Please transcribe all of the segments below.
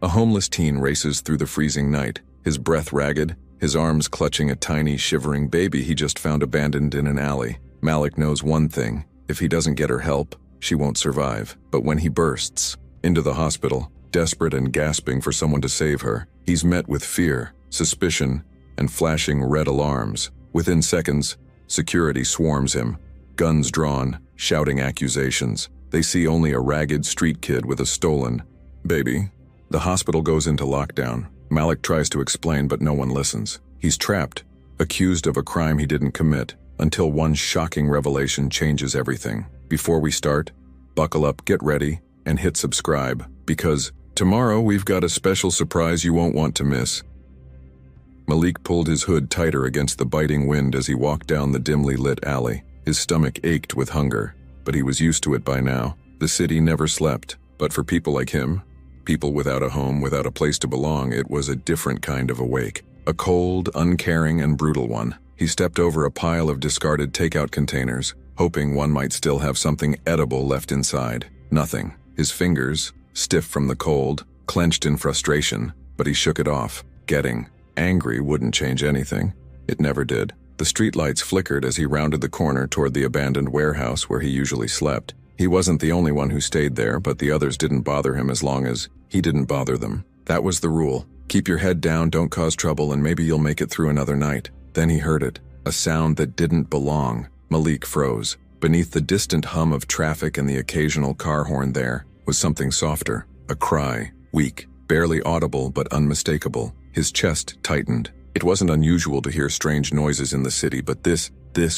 A homeless teen races through the freezing night, his breath ragged, his arms clutching a tiny, shivering baby he just found abandoned in an alley. Malik knows one thing: if he doesn't get her help, she won't survive. But when he bursts into the hospital, desperate and gasping for someone to save her, he's met with fear, suspicion, and flashing red alarms. Within seconds, security swarms him, guns drawn, shouting accusations. They see only a ragged street kid with a stolen baby. The hospital goes into lockdown. Malik tries to explain, but no one listens. He's trapped, accused of a crime he didn't commit, until one shocking revelation changes everything. Before we start, buckle up, get ready, and hit subscribe, because tomorrow we've got a special surprise you won't want to miss. Malik pulled his hood tighter against the biting wind as he walked down the dimly lit alley. His stomach ached with hunger, but he was used to it by now. The city never slept, but for people like him, people without a home, without a place to belong, it was a different kind of awake. A cold, uncaring, and brutal one. He stepped over a pile of discarded takeout containers, hoping one might still have something edible left inside. Nothing. His fingers, stiff from the cold, clenched in frustration, but he shook it off. Getting angry wouldn't change anything. It never did. The streetlights flickered as he rounded the corner toward the abandoned warehouse where he usually slept. He wasn't the only one who stayed there, but the others didn't bother him as long as he didn't bother them. That was the rule. Keep your head down, don't cause trouble, and maybe you'll make it through another night. Then he heard it. A sound that didn't belong. Malik froze. Beneath the distant hum of traffic and the occasional car horn there was something softer. A cry. Weak. Barely audible, but unmistakable. His chest tightened. It wasn't unusual to hear strange noises in the city, but this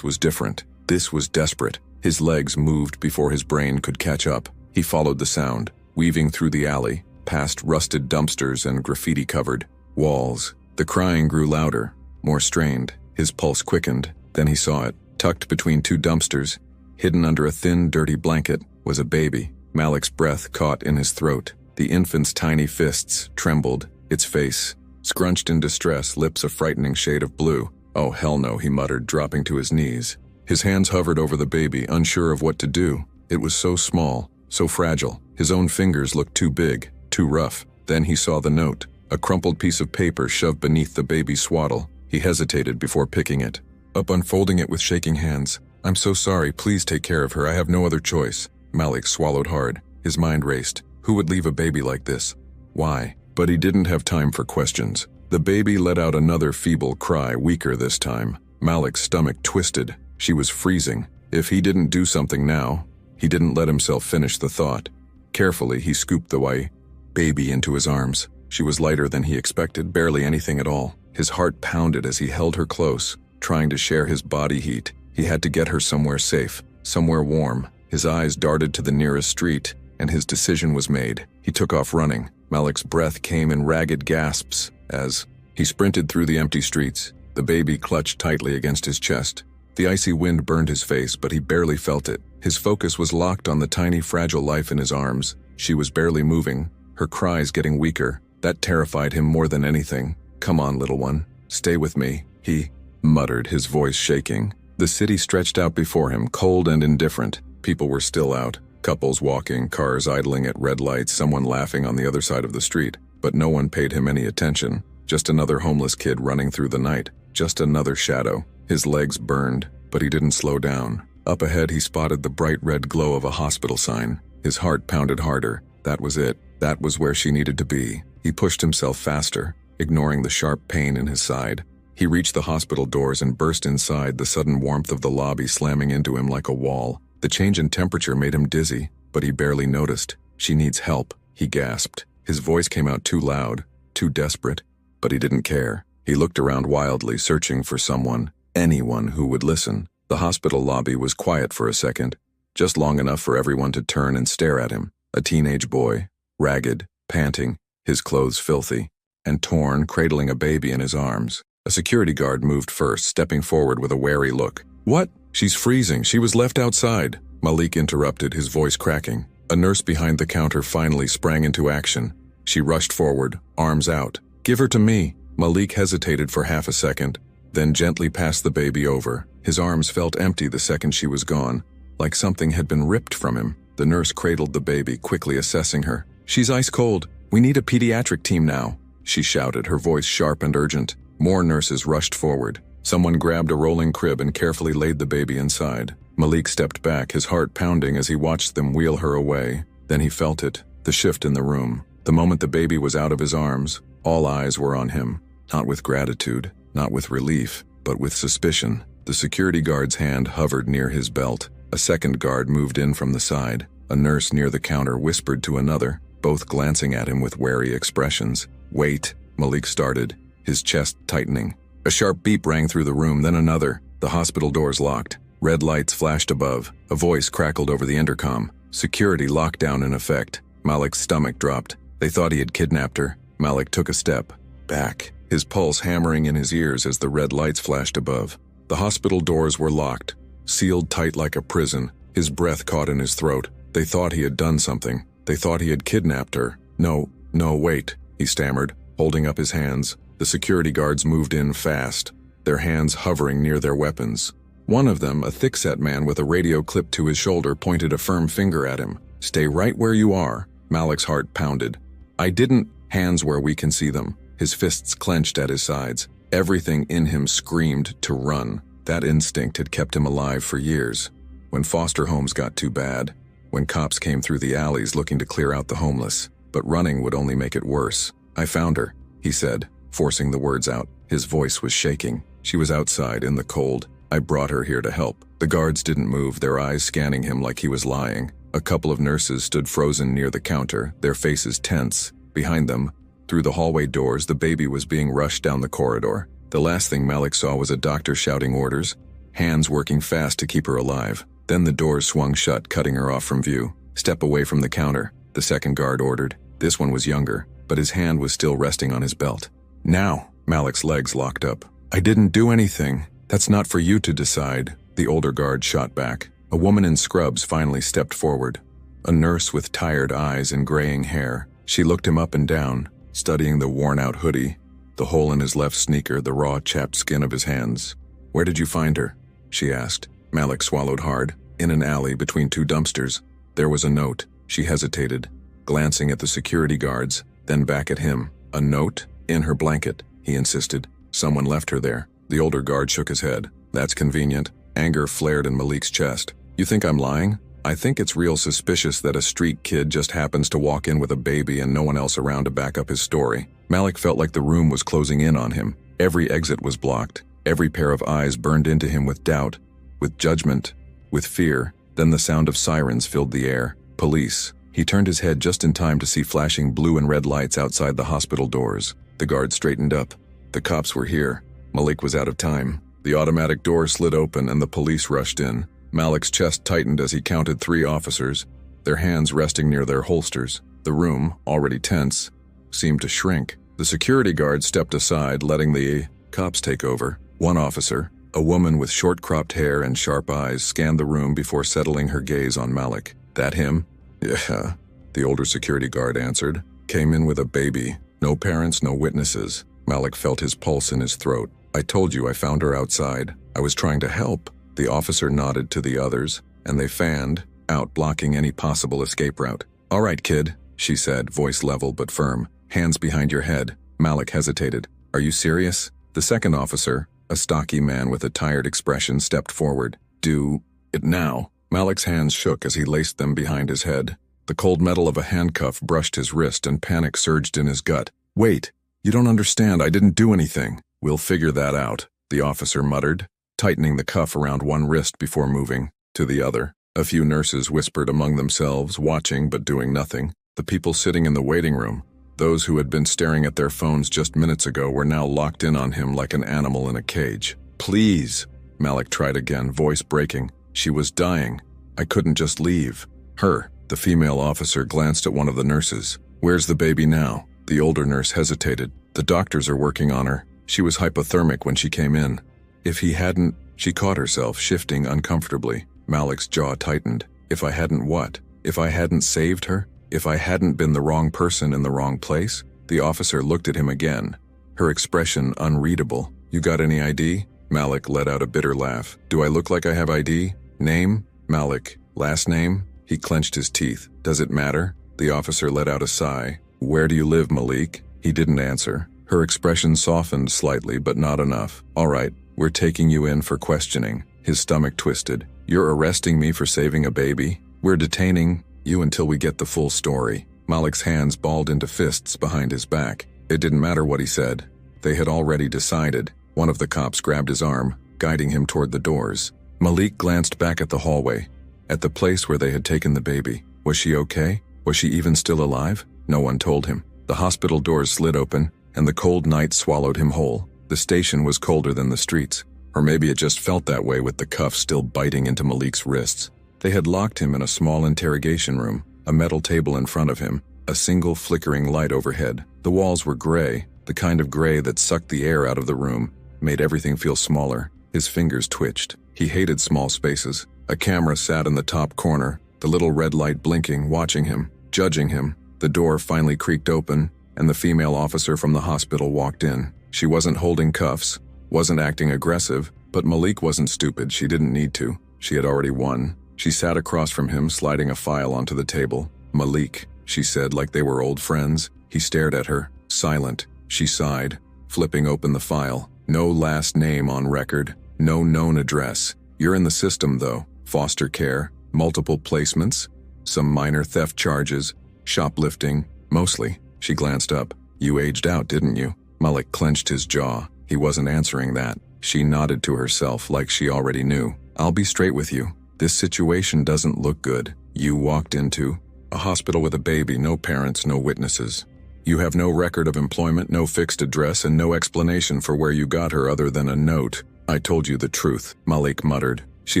was different. This was desperate. His legs moved before his brain could catch up. He followed the sound, weaving through the alley, past rusted dumpsters and graffiti-covered walls. The crying grew louder, more strained. His pulse quickened. Then he saw it. Tucked between two dumpsters, hidden under a thin, dirty blanket, was a baby. Malik's breath caught in his throat. The infant's tiny fists trembled, its face scrunched in distress, lips a frightening shade of blue. "Oh, hell no," he muttered, dropping to his knees. His hands hovered over the baby, unsure of what to do. It was so small, so fragile. His own fingers looked too big, too rough. Then he saw the note, a crumpled piece of paper shoved beneath the baby's swaddle. He hesitated before picking it up, unfolding it with shaking hands. "I'm so sorry, please take care of her, I have no other choice." Malik swallowed hard. His mind raced. Who would leave a baby like this? Why? But he didn't have time for questions. The baby let out another feeble cry, weaker this time. Malik's stomach twisted. She was freezing. If he didn't do something now, he didn't let himself finish the thought. Carefully, he scooped the baby into his arms. She was lighter than he expected, barely anything at all. His heart pounded as he held her close, trying to share his body heat. He had to get her somewhere safe, somewhere warm. His eyes darted to the nearest street, and his decision was made. He took off running. Malik's breath came in ragged gasps as he sprinted through the empty streets, the baby clutched tightly against his chest. The icy wind burned his face, but he barely felt it. His focus was locked on the tiny, fragile life in his arms. She was barely moving, her cries getting weaker. That terrified him more than anything. "Come on, little one. Stay with me," he muttered, his voice shaking. The city stretched out before him, cold and indifferent. People were still out. Couples walking, cars idling at red lights, someone laughing on the other side of the street. But no one paid him any attention. Just another homeless kid running through the night. Just another shadow. His legs burned, but he didn't slow down. Up ahead, he spotted the bright red glow of a hospital sign. His heart pounded harder. That was it. That was where she needed to be. He pushed himself faster, ignoring the sharp pain in his side. He reached the hospital doors and burst inside, the sudden warmth of the lobby slamming into him like a wall. The change in temperature made him dizzy, but he barely noticed. "She needs help," he gasped. His voice came out too loud, too desperate, but he didn't care. He looked around wildly, searching for someone, anyone who would listen. The hospital lobby was quiet for a second, just long enough for everyone to turn and stare at him. A teenage boy, ragged, panting, his clothes filthy, and torn, cradling a baby in his arms. A security guard moved first, stepping forward with a wary look. "What? She's freezing. She was left outside." Malik interrupted, his voice cracking. A nurse behind the counter finally sprang into action. She rushed forward, arms out. "Give her to me." Malik hesitated for half a second, then gently passed the baby over. His arms felt empty the second she was gone, like something had been ripped from him. The nurse cradled the baby, quickly assessing her. "She's ice cold. "We need a pediatric team now," she shouted, her voice sharp and urgent. More nurses rushed forward. Someone grabbed a rolling crib and carefully laid the baby inside. Malik stepped back, his heart pounding as he watched them wheel her away. Then he felt it, the shift in the room. The moment the baby was out of his arms, all eyes were on him. Not with gratitude, not with relief, but with suspicion. The security guard's hand hovered near his belt. A second guard moved in from the side. A nurse near the counter whispered to another, both glancing at him with wary expressions. "Wait," Malik started, his chest tightening. A sharp beep rang through the room, then another. The hospital doors locked. Red lights flashed above. A voice crackled over the intercom. Security lockdown in effect. Malik's stomach dropped. They thought he had kidnapped her. Malik took a step back, his pulse hammering in his ears as the red lights flashed above. The hospital doors were locked, sealed tight like a prison. His breath caught in his throat. They thought he had done something. They thought he had kidnapped her. No, wait, he stammered, holding up his hands. The security guards moved in fast, their hands hovering near their weapons. One of them, a thick-set man with a radio clipped to his shoulder, pointed a firm finger at him. "Stay right where you are." Malik's heart pounded. "I didn't." Hands where we can see them. His fists clenched at his sides. Everything in him screamed to run. That instinct had kept him alive for years. When foster homes got too bad, when cops came through the alleys looking to clear out the homeless. But running would only make it worse. "I found her," he said, forcing the words out. His voice was shaking. "She was outside in the cold. I brought her here to help." The guards didn't move, their eyes scanning him like he was lying. A couple of nurses stood frozen near the counter, their faces tense. Behind them, through the hallway doors, the baby was being rushed down the corridor. The last thing Malik saw was a doctor shouting orders, hands working fast to keep her alive. Then the doors swung shut, cutting her off from view. "Step away from the counter," the second guard ordered. This one was younger, but his hand was still resting on his belt. "Now," Malik's legs locked up. "I didn't do anything. That's not for you to decide," the older guard shot back. A woman in scrubs finally stepped forward. A nurse with tired eyes and graying hair. She looked him up and down, studying the worn-out hoodie, the hole in his left sneaker, the raw, chapped skin of his hands. "Where did you find her?" she asked. Malik swallowed hard. "In an alley between two dumpsters. There was a note." She hesitated, glancing at the security guards, then back at him. "A note? In her blanket," he insisted. "Someone left her there." The older guard shook his head. "That's convenient." Anger flared in Malik's chest. "You think I'm lying? I think it's real suspicious that a street kid just happens to walk in with a baby and no one else around to back up his story." Malik felt like the room was closing in on him. Every exit was blocked. Every pair of eyes burned into him with doubt, with judgment, with fear. Then the sound of sirens filled the air. Police. He turned his head just in time to see flashing blue and red lights outside the hospital doors. The guard straightened up. The cops were here. Malik was out of time. The automatic door slid open and the police rushed in. Malik's chest tightened as he counted 3 officers, their hands resting near their holsters. The room, already tense, seemed to shrink. The security guard stepped aside, letting the cops take over. One officer, a woman with short-cropped hair and sharp eyes, scanned the room before settling her gaze on Malik. "That him?" "Yeah," the older security guard answered. "Came in with a baby. No parents, no witnesses." Malik felt his pulse in his throat. "I told you I found her outside. I was trying to help." The officer nodded to the others, and they fanned out, blocking any possible escape route. "All right, kid," she said, voice level but firm. "Hands behind your head." Malik hesitated. "Are you serious?" The second officer, a stocky man with a tired expression, stepped forward. "Do it now." Malik's hands shook as he laced them behind his head. The cold metal of a handcuff brushed his wrist and panic surged in his gut. "Wait, you don't understand. I didn't do anything." "We'll figure that out," the officer muttered, tightening the cuff around one wrist before moving to the other. A few nurses whispered among themselves, watching but doing nothing. The people sitting in the waiting room, those who had been staring at their phones just minutes ago, were now locked in on him like an animal in a cage. "Please," Malik tried again, voice breaking. "She was dying. I couldn't just leave her." The female officer glanced at one of the nurses. "Where's the baby now?" The older nurse hesitated. "The doctors are working on her. She was hypothermic when she came in." If he hadn't, she caught herself, shifting uncomfortably. Malik's jaw tightened. If I hadn't what? If I hadn't saved her? If I hadn't been the wrong person in the wrong place? The officer looked at him again, her expression unreadable. "You got any ID?" Malik let out a bitter laugh. "Do I look like I have ID? Name? Malik. Last name?" He clenched his teeth. "Does it matter?" The officer let out a sigh. "Where do you live, Malik?" He didn't answer. Her expression softened slightly, but not enough. "All right, we're taking you in for questioning." His stomach twisted. "You're arresting me for saving a baby? We're detaining you until we get the full story." Malik's hands balled into fists behind his back. It didn't matter what he said. They had already decided. One of the cops grabbed his arm, guiding him toward the doors. Malik glanced back at the hallway, at the place where they had taken the baby. Was she okay? Was she even still alive? No one told him. The hospital doors slid open, and the cold night swallowed him whole. The station was colder than the streets. Or maybe it just felt that way with the cuffs still biting into Malik's wrists. They had locked him in a small interrogation room, a metal table in front of him, a single flickering light overhead. The walls were gray, the kind of gray that sucked the air out of the room, made everything feel smaller. His fingers twitched. He hated small spaces. A camera sat in the top corner, the little red light blinking, watching him, judging him. The door finally creaked open, and the female officer from the hospital walked in. She wasn't holding cuffs, wasn't acting aggressive, but Malik wasn't stupid. She didn't need to. She had already won. She sat across from him, sliding a file onto the table. "Malik," she said like they were old friends. He stared at her, silent. She sighed, flipping open the file. No last name on record, no known address. "You're in the system, though. Foster care, multiple placements, some minor theft charges, shoplifting, mostly." She glanced up. "You aged out, didn't you?" Malik clenched his jaw. He wasn't answering that. She nodded to herself like she already knew. "I'll be straight with you. This situation doesn't look good. You walked into a hospital with a baby, no parents, no witnesses. You have no record of employment, no fixed address, and no explanation for where you got her other than a note. I told you the truth," Malik muttered. She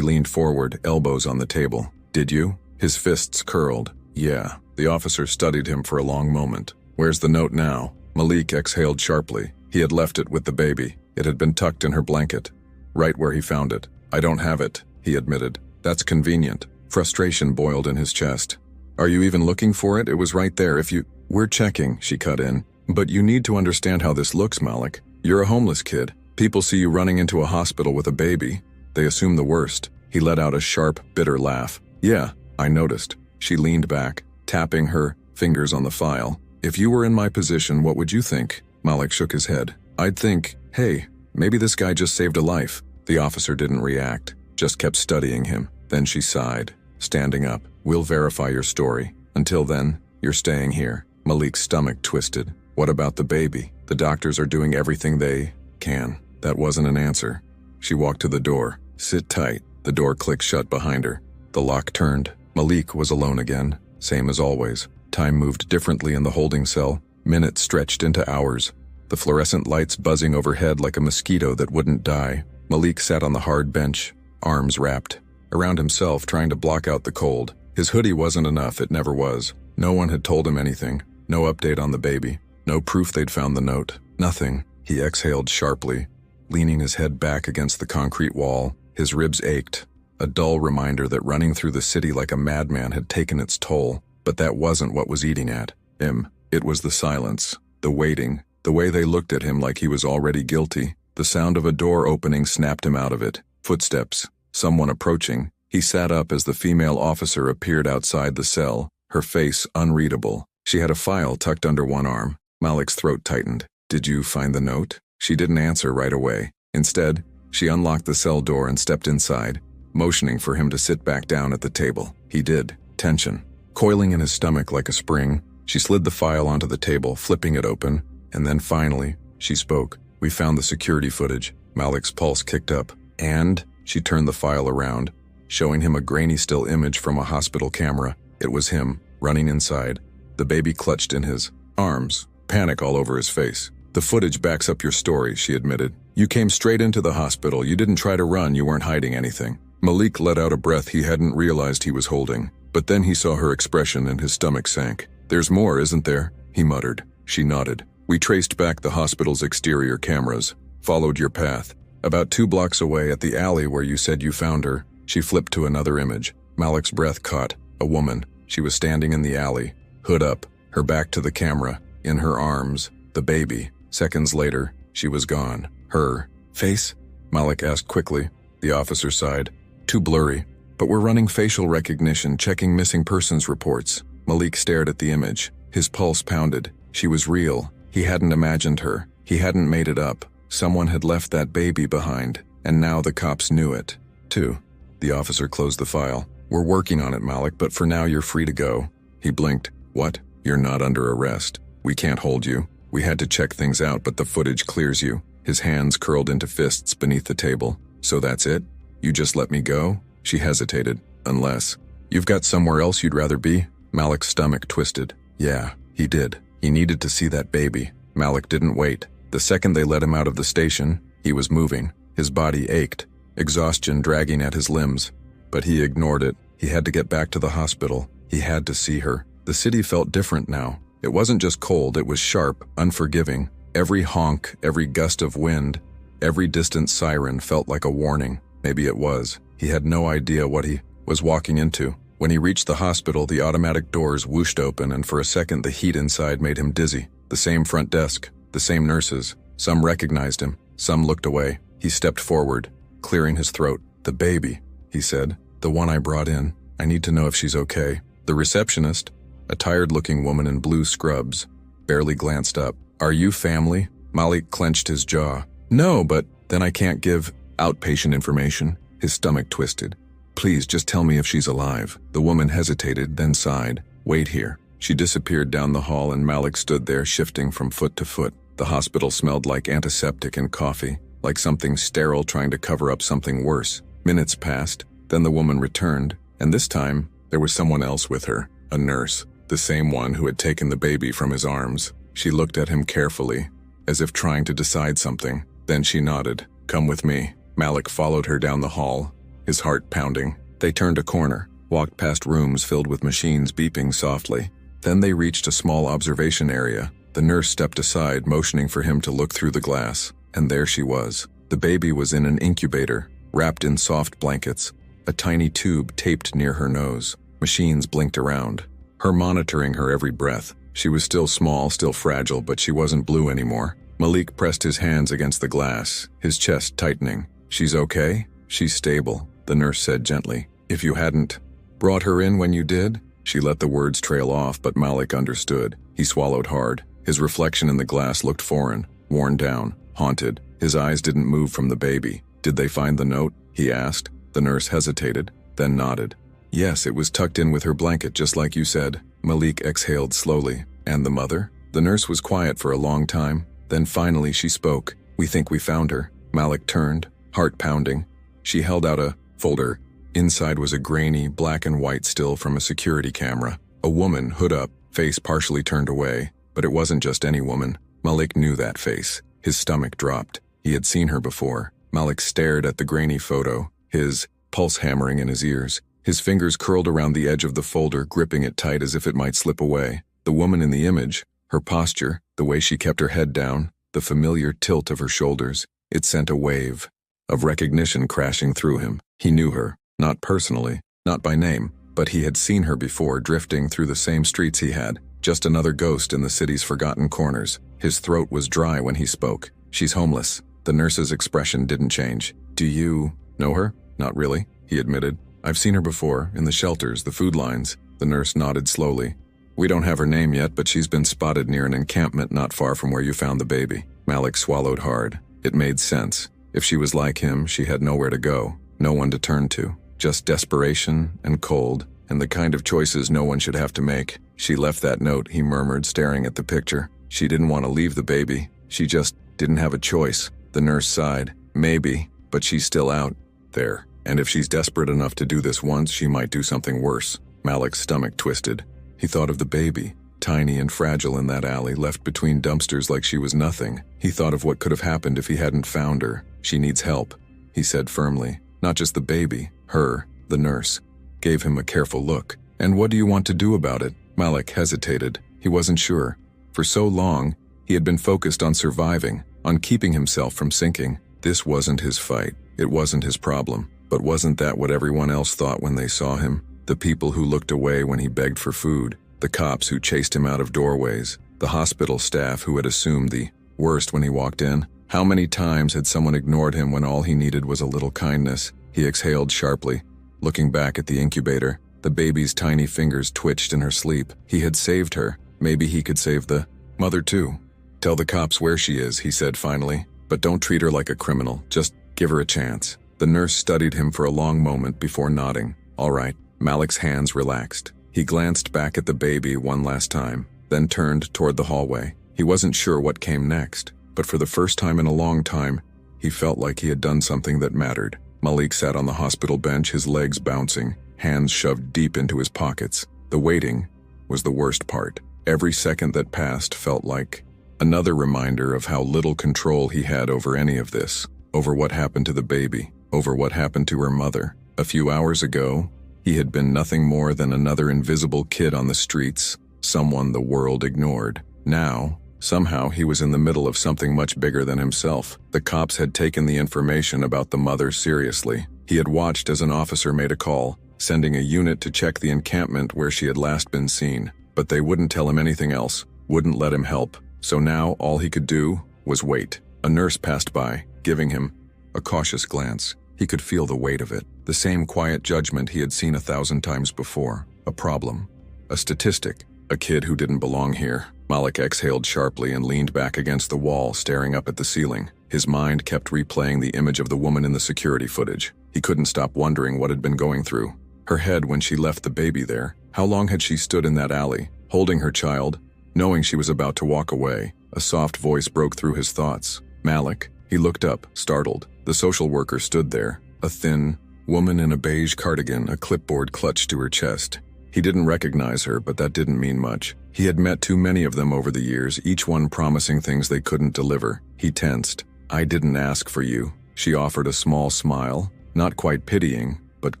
leaned forward, elbows on the table. "Did you?" His fists curled. "Yeah." The officer studied him for a long moment. "Where's the note now?" Malik exhaled sharply. He had left it with the baby. It had been tucked in her blanket, right where he found it. "I don't have it," he admitted. "That's convenient." Frustration boiled in his chest. "Are you even looking for it? It was right there if you—" "We're checking," she cut in. "But you need to understand how this looks, Malik. You're a homeless kid. People see you running into a hospital with a baby. They assume the worst." He let out a sharp, bitter laugh. "Yeah, I noticed." She leaned back, tapping her fingers on the file. "If you were in my position, what would you think?" Malik shook his head. "I'd think, hey, maybe this guy just saved a life." The officer didn't react, just kept studying him. Then she sighed, standing up. "We'll verify your story. Until then, you're staying here." Malik's stomach twisted. "What about the baby? The doctors are doing everything they can." That wasn't an answer. She walked to the door. "Sit tight." The door clicked shut behind her. The lock turned. Malik was alone again, same as always. Time moved differently in the holding cell. Minutes stretched into hours. The fluorescent lights buzzing overhead like a mosquito that wouldn't die. Malik sat on the hard bench, arms wrapped around himself, trying to block out the cold. His hoodie wasn't enough, it never was. No one had told him anything. No update on the baby. No proof they'd found the note. Nothing. He exhaled sharply, leaning his head back against the concrete wall. His ribs ached. A dull reminder that running through the city like a madman had taken its toll. But that wasn't what was eating at him. It was the silence, the waiting, the way they looked at him like he was already guilty. The sound of a door opening snapped him out of it. Footsteps. Someone approaching. He sat up as the female officer appeared outside the cell, her face unreadable. She had a file tucked under one arm. Malik's throat tightened. "Did you find the note?" She didn't answer right away. Instead, she unlocked the cell door and stepped inside, motioning for him to sit back down at the table. He did. Tension coiling in his stomach like a spring. She slid the file onto the table, flipping it open, and then finally, she spoke. "We found the security footage." Malik's pulse kicked up. "And?" She turned the file around, showing him a grainy still image from a hospital camera. It was him, running inside, the baby clutched in his arms, panic all over his face. "The footage backs up your story," she admitted. "You came straight into the hospital. You didn't try to run. You weren't hiding anything." Malik let out a breath he hadn't realized he was holding. But then he saw her expression and his stomach sank. "There's more, isn't there?" he muttered. She nodded. "We traced back the hospital's exterior cameras, followed your path. About 2 blocks away at the alley where you said you found her." She flipped to another image. Malik's breath caught. A woman. She was standing in the alley, hood up, her back to the camera, in her arms, the baby. Seconds later, she was gone. "Her face?" Malik asked quickly. The officer sighed. "Too blurry. But we're running facial recognition, checking missing persons reports." Malik stared at the image. His pulse pounded. She was real. He hadn't imagined her. He hadn't made it up. Someone had left that baby behind, and now the cops knew it, too. The officer closed the file. "We're working on it, Malik, but for now you're free to go." He blinked. "What? You're not under arrest. We can't hold you. We had to check things out, but the footage clears you." His hands curled into fists beneath the table. "So that's it? You just let me go?" She hesitated. "Unless you've got somewhere else you'd rather be?" Malik's stomach twisted. Yeah, he did. He needed to see that baby. Malik didn't wait. The second they let him out of the station, he was moving. His body ached, exhaustion dragging at his limbs. But he ignored it. He had to get back to the hospital. He had to see her. The city felt different now. It wasn't just cold, it was sharp, unforgiving. Every honk, every gust of wind, every distant siren felt like a warning. Maybe it was. He had no idea what he was walking into. When he reached the hospital, the automatic doors whooshed open, and for a second the heat inside made him dizzy. The same front desk, the same nurses. Some recognized him, some looked away. He stepped forward, clearing his throat. "The baby," he said. "The one I brought in. I need to know if she's okay." The receptionist, a tired-looking woman in blue scrubs, barely glanced up. "Are you family?" Malik clenched his jaw. "No, but then I can't give outpatient information." His stomach twisted. "Please, just tell me if she's alive." The woman hesitated, then sighed. "Wait here." She disappeared down the hall, and Malik stood there, shifting from foot to foot. The hospital smelled like antiseptic and coffee, like something sterile trying to cover up something worse. Minutes passed, then the woman returned, and this time, there was someone else with her, a nurse, the same one who had taken the baby from his arms. She looked at him carefully, as if trying to decide something. Then she nodded. "Come with me." Malik followed her down the hall, his heart pounding. They turned a corner, walked past rooms filled with machines beeping softly. Then they reached a small observation area. The nurse stepped aside, motioning for him to look through the glass. And there she was. The baby was in an incubator, wrapped in soft blankets, a tiny tube taped near her nose. Machines blinked around, her monitoring her every breath. She was still small, still fragile, but she wasn't blue anymore. Malik pressed his hands against the glass, his chest tightening. "She's okay? She's stable," the nurse said gently. "If you hadn't brought her in when you did?" She let the words trail off, but Malik understood. He swallowed hard. His reflection in the glass looked foreign, worn down, haunted. His eyes didn't move from the baby. "Did they find the note?" he asked. The nurse hesitated, then nodded. "Yes, it was tucked in with her blanket, just like you said." Malik exhaled slowly. "And the mother?" The nurse was quiet for a long time. Then finally she spoke. "We think we found her." Malik turned, heart pounding. She held out a folder. Inside was a grainy, black and white still from a security camera. A woman, hood up, face partially turned away. But it wasn't just any woman. Malik knew that face. His stomach dropped. He had seen her before. Malik stared at the grainy photo, his pulse hammering in his ears. His fingers curled around the edge of the folder, gripping it tight as if it might slip away. The woman in the image, her posture, the way she kept her head down, the familiar tilt of her shoulders, it sent a wave of recognition crashing through him. He knew her, not personally, not by name, but he had seen her before, drifting through the same streets he had. Just another ghost in the city's forgotten corners. His throat was dry when he spoke. "She's homeless." The nurse's expression didn't change. "Do you know her?" "Not really," he admitted. "I've seen her before, in the shelters, the food lines." The nurse nodded slowly. "We don't have her name yet, but she's been spotted near an encampment not far from where you found the baby." Malik swallowed hard. It made sense. If she was like him, she had nowhere to go, no one to turn to. Just desperation and cold, and the kind of choices no one should have to make. "She left that note," he murmured, staring at the picture. "She didn't want to leave the baby. She just didn't have a choice." The nurse sighed. "Maybe, but she's still out there. And if she's desperate enough to do this once, she might do something worse." Malik's stomach twisted. He thought of the baby, tiny and fragile in that alley, left between dumpsters like she was nothing. He thought of what could have happened if he hadn't found her. "She needs help," he said firmly. "Not just the baby, her." The nurse gave him a careful look. "And what do you want to do about it?" Malik hesitated. He wasn't sure. For so long, he had been focused on surviving, on keeping himself from sinking. This wasn't his fight. It wasn't his problem. But wasn't that what everyone else thought when they saw him? The people who looked away when he begged for food, the cops who chased him out of doorways, the hospital staff who had assumed the worst when he walked in. How many times had someone ignored him when all he needed was a little kindness? He exhaled sharply, looking back at the incubator. The baby's tiny fingers twitched in her sleep. He had saved her, Maybe he could save the mother too. Tell the cops where she is, he said finally. But don't treat her like a criminal. Just give her a chance. The nurse studied him for a long moment before nodding. All right. Malik's hands relaxed. He glanced back at the baby one last time, then turned toward the hallway. He wasn't sure what came next, but for the first time in a long time, he felt like he had done something that mattered. Malik sat on the hospital bench, his legs bouncing, hands shoved deep into his pockets. The waiting was the worst part. Every second that passed felt like another reminder of how little control he had over any of this, over what happened to the baby, over what happened to her mother. A few hours ago, he had been nothing more than another invisible kid on the streets, someone the world ignored. Now, somehow he was in the middle of something much bigger than himself. The cops had taken the information about the mother seriously. He had watched as an officer made a call, sending a unit to check the encampment where she had last been seen. But they wouldn't tell him anything else, wouldn't let him help. So now all he could do was wait. A nurse passed by, giving him a cautious glance. He could feel the weight of it, the same quiet judgment he had seen 1,000 times before. A problem, a statistic, a kid who didn't belong here. Malik exhaled sharply and leaned back against the wall, staring up at the ceiling. His mind kept replaying the image of the woman in the security footage. He couldn't stop wondering what had been going through her head when she left the baby there. How long had she stood in that alley, holding her child, knowing she was about to walk away? A soft voice broke through his thoughts. Malik. He looked up, startled. The social worker stood there, a thin woman in a beige cardigan, a clipboard clutched to her chest. He didn't recognize her, but that didn't mean much. He had met too many of them over the years, each one promising things they couldn't deliver. He tensed. I didn't ask for you. She offered a small smile, not quite pitying, but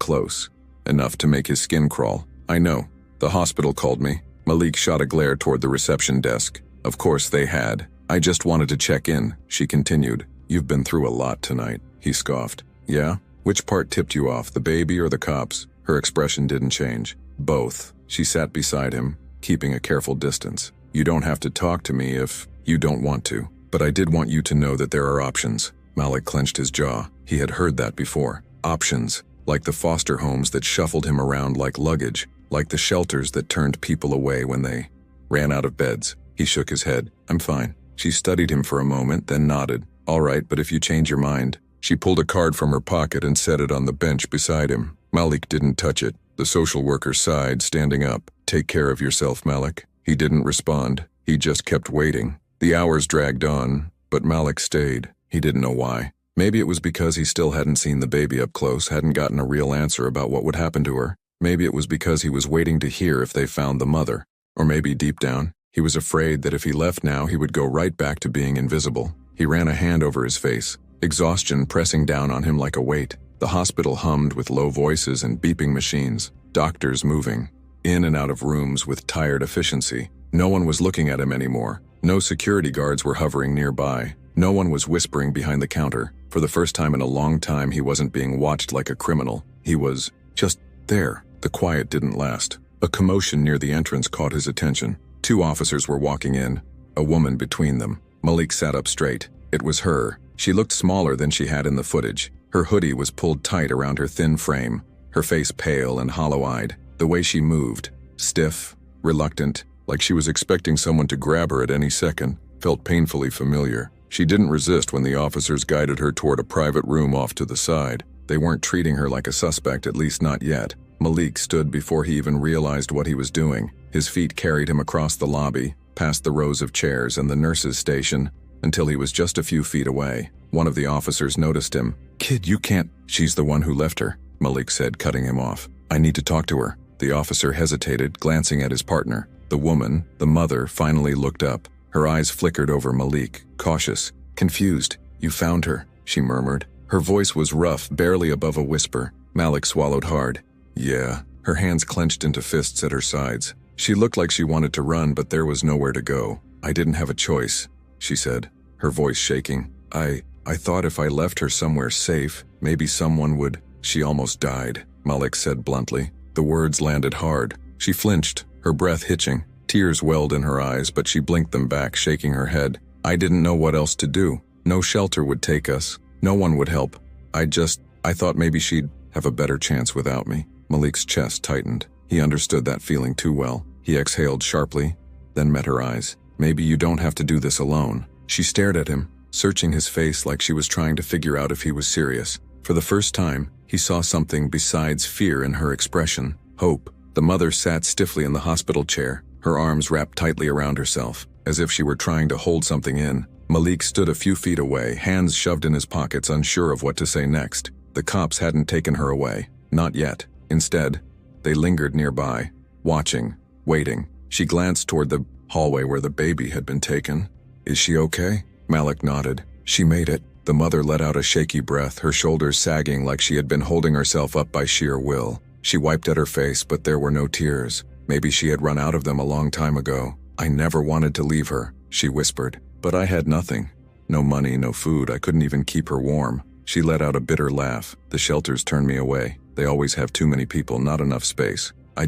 close, enough to make his skin crawl. I know. The hospital called me. Malik shot a glare toward the reception desk. Of course they had. I just wanted to check in, she continued. You've been through a lot tonight, he scoffed. Yeah? Which part tipped you off, the baby or the cops? Her expression didn't change. Both. She sat beside him, keeping a careful distance. You don't have to talk to me if you don't want to, but I did want you to know that there are options. Malik clenched his jaw. He had heard that before. Options, like the foster homes that shuffled him around like luggage, like the shelters that turned people away when they ran out of beds. He shook his head. I'm fine. She studied him for a moment, then nodded. All right, but if you change your mind. She pulled a card from her pocket and set it on the bench beside him. Malik didn't touch it. The social worker sighed, standing up. Take care of yourself, Malik. He didn't respond. He just kept waiting. The hours dragged on, but Malik stayed. He didn't know why. Maybe it was because he still hadn't seen the baby up close, hadn't gotten a real answer about what would happen to her. Maybe it was because he was waiting to hear if they found the mother. Or maybe deep down, he was afraid that if he left now, he would go right back to being invisible. He ran a hand over his face, exhaustion pressing down on him like a weight. The hospital hummed with low voices and beeping machines, doctors moving in and out of rooms with tired efficiency. No one was looking at him anymore. No security guards were hovering nearby. No one was whispering behind the counter. For the first time in a long time, he wasn't being watched like a criminal. He was just there. The quiet didn't last. A commotion near the entrance caught his attention. 2 officers were walking in, a woman between them. Malik sat up straight. It was her. She looked smaller than she had in the footage. Her hoodie was pulled tight around her thin frame, her face pale and hollow-eyed. The way she moved, stiff, reluctant, like she was expecting someone to grab her at any second, felt painfully familiar. She didn't resist when the officers guided her toward a private room off to the side. They weren't treating her like a suspect, at least not yet. Malik stood before he even realized what he was doing. His feet carried him across the lobby, past the rows of chairs and the nurse's station, until he was just a few feet away. One of the officers noticed him. Kid, you can't. She's the one who left her, Malik said, cutting him off. I need to talk to her. The officer hesitated, glancing at his partner. The woman, the mother, finally looked up. Her eyes flickered over Malik, cautious, confused. You found her, she murmured. Her voice was rough, barely above a whisper. Malik swallowed hard. Yeah. Her hands clenched into fists at her sides. She looked like she wanted to run, but there was nowhere to go. I didn't have a choice, she said, her voice shaking. I thought if I left her somewhere safe, maybe someone would. She almost died, Malik said bluntly. The words landed hard. She flinched, her breath hitching. Tears welled in her eyes, but she blinked them back, shaking her head. I didn't know what else to do. No shelter would take us. No one would help. I thought maybe she'd have a better chance without me. Malik's chest tightened. He understood that feeling too well. He exhaled sharply, then met her eyes. "Maybe you don't have to do this alone." She stared at him, searching his face like she was trying to figure out if he was serious. For the first time, he saw something besides fear in her expression: hope. The mother sat stiffly in the hospital chair, her arms wrapped tightly around herself, as if she were trying to hold something in. Malik stood a few feet away, hands shoved in his pockets, unsure of what to say next. The cops hadn't taken her away. Not yet. Instead, they lingered nearby, watching, waiting. She glanced toward the hallway where the baby had been taken. "Is she okay?" Malik nodded. "She made it." The mother let out a shaky breath, her shoulders sagging like she had been holding herself up by sheer will. She wiped at her face, but there were no tears. Maybe she had run out of them a long time ago. "I never wanted to leave her," she whispered. "But I had nothing. No money, no food, I couldn't even keep her warm." She let out a bitter laugh. "The shelters turned me away. They always have too many people, not enough space. I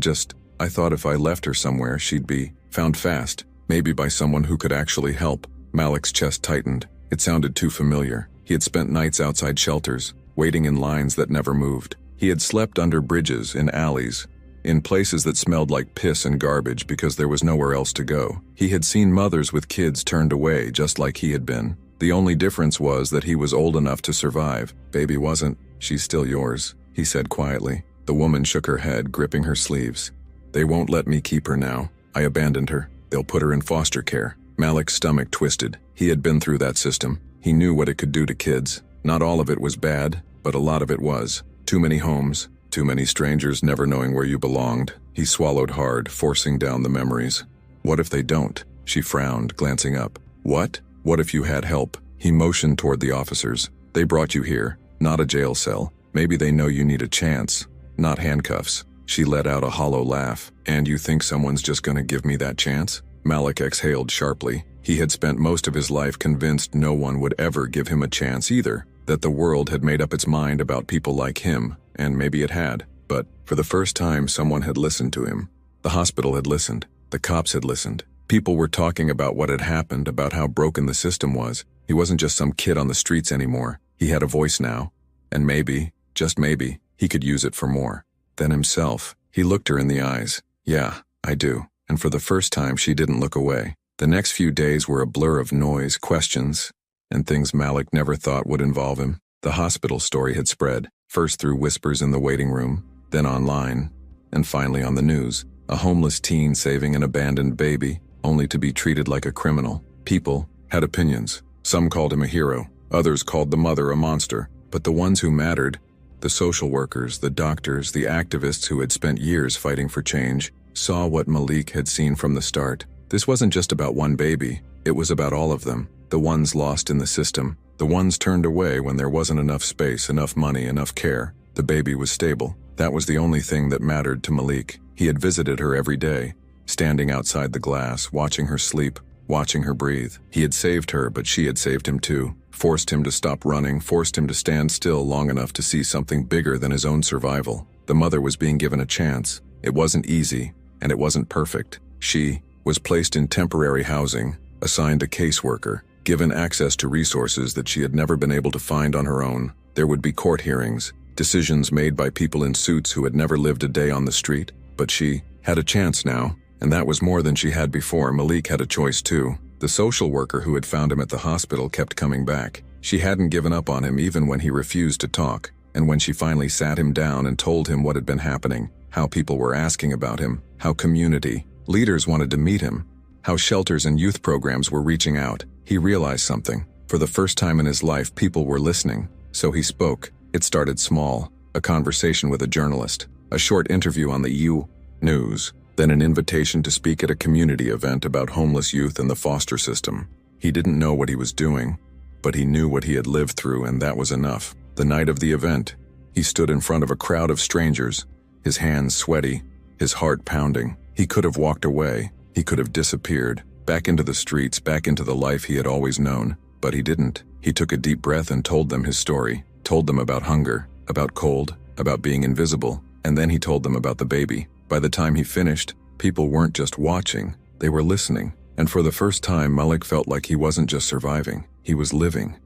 thought if I left her somewhere, she'd be found fast, maybe by someone who could actually help." Malik's chest tightened. It sounded too familiar. He had spent nights outside shelters, waiting in lines that never moved. He had slept under bridges, in alleys, in places that smelled like piss and garbage because there was nowhere else to go. He had seen mothers with kids turned away just like he had been. The only difference was that he was old enough to survive. "Baby wasn't. She's still yours," he said quietly. The woman shook her head, gripping her sleeves. "They won't let me keep her now. I abandoned her. They'll put her in foster care." Malik's stomach twisted. He had been through that system. He knew what it could do to kids. Not all of it was bad, but a lot of it was. Too many homes, too many strangers never knowing where you belonged. He swallowed hard, forcing down the memories. "What if they don't?" She frowned, glancing up. "What? What if you had help?" He motioned toward the officers. "They brought you here, not a jail cell. Maybe they know you need a chance, not handcuffs." She let out a hollow laugh. "And you think someone's just gonna give me that chance?" Malik exhaled sharply. He had spent most of his life convinced no one would ever give him a chance either, that the world had made up its mind about people like him, and maybe it had. But for the first time, someone had listened to him. The hospital had listened. The cops had listened. People were talking about what had happened, about how broken the system was. He wasn't just some kid on the streets anymore. He had a voice now. And maybe, just maybe, he could use it for more than himself. He looked her in the eyes. "Yeah, I do." And for the first time, she didn't look away. The next few days were a blur of noise, questions, and things Malik never thought would involve him. The hospital story had spread, first through whispers in the waiting room, then online, and finally on the news. A homeless teen saving an abandoned baby, only to be treated like a criminal. People had opinions. Some called him a hero. Others called the mother a monster. But the ones who mattered, the social workers, the doctors, the activists who had spent years fighting for change, saw what Malik had seen from the start. This wasn't just about one baby. It was about all of them. The ones lost in the system. The ones turned away when there wasn't enough space, enough money, enough care. The baby was stable. That was the only thing that mattered to Malik. He had visited her every day, standing outside the glass, watching her sleep, watching her breathe. He had saved her, but she had saved him too. Forced him to stop running, forced him to stand still long enough to see something bigger than his own survival. The mother was being given a chance. It wasn't easy, and it wasn't perfect. She was placed in temporary housing, assigned a caseworker, given access to resources that she had never been able to find on her own. There would be court hearings, decisions made by people in suits who had never lived a day on the street. But she had a chance now, and that was more than she had before. Malik had a choice too. The social worker who had found him at the hospital kept coming back. She hadn't given up on him even when he refused to talk, and when she finally sat him down and told him what had been happening, how people were asking about him, how community leaders wanted to meet him, how shelters and youth programs were reaching out, he realized something. For the first time in his life, people were listening. So he spoke. It started small, a conversation with a journalist, a short interview on the U News, then an invitation to speak at a community event about homeless youth and the foster system. He didn't know what he was doing, but he knew what he had lived through, and that was enough. The night of the event, he stood in front of a crowd of strangers, his hands sweaty, his heart pounding. He could have walked away. He could have disappeared, back into the streets, back into the life he had always known. But he didn't. He took a deep breath and told them his story, told them about hunger, about cold, about being invisible, and then he told them about the baby. By the time he finished, people weren't just watching, they were listening. And for the first time, Malik felt like he wasn't just surviving, he was living.